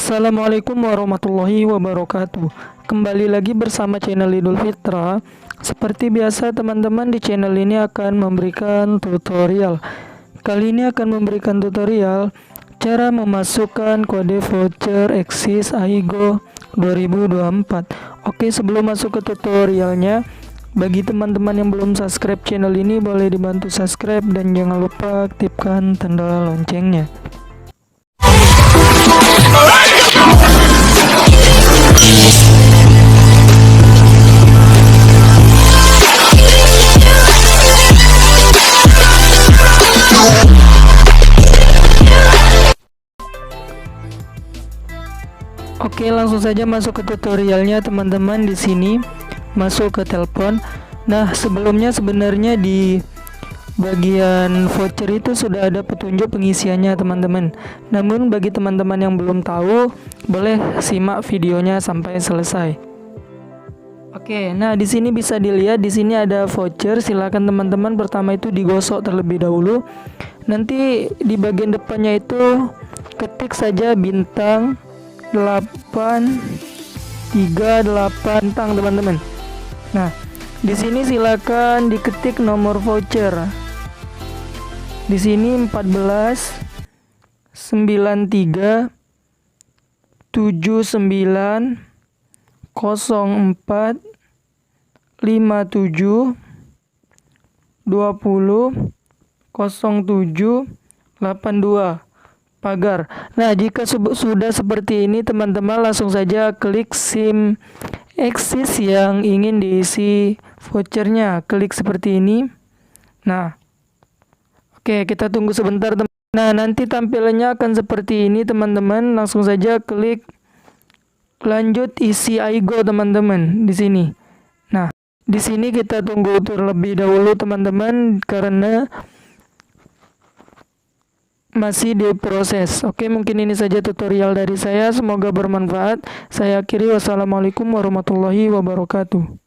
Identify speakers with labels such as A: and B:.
A: Assalamualaikum warahmatullahi wabarakatuh. Kembali lagi bersama channel Idul Fitra. Seperti biasa teman-teman, di channel ini akan memberikan tutorial. Kali ini akan memberikan tutorial cara memasukkan kode voucher Axis Aigo 2024. Oke, sebelum masuk ke tutorialnya, bagi teman-teman yang belum subscribe channel ini, boleh dibantu subscribe dan jangan lupa aktifkan tanda loncengnya. Oke, langsung saja masuk ke tutorialnya teman-teman. Di sini masuk ke telepon. Nah, sebelumnya sebenarnya di bagian voucher itu sudah ada petunjuk pengisiannya teman-teman. Namun bagi teman-teman yang belum tahu, boleh simak videonya sampai selesai. Oke, nah di sini bisa dilihat, di sini ada voucher. Silakan teman-teman pertama itu digosok terlebih dahulu. Nanti di bagian depannya itu ketik saja bintang 838 teman-teman. Nah, di sini silakan diketik nomor voucher. Di sini 14 93 79 04 57 20 07 82 pagar. Nah, jika sudah seperti ini teman-teman, langsung saja klik SIM Axis yang ingin diisi vouchernya. Klik seperti ini. Nah, oke, kita tunggu sebentar teman. Nah, nanti tampilannya akan seperti ini teman-teman. Langsung saja klik lanjut isi Aigo teman-teman di sini. Nah, di sini kita tunggu terlebih dahulu teman-teman karena masih diproses. Oke, mungkin ini saja tutorial dari saya. Semoga bermanfaat. Saya akhiri. Wassalamualaikum warahmatullahi wabarakatuh.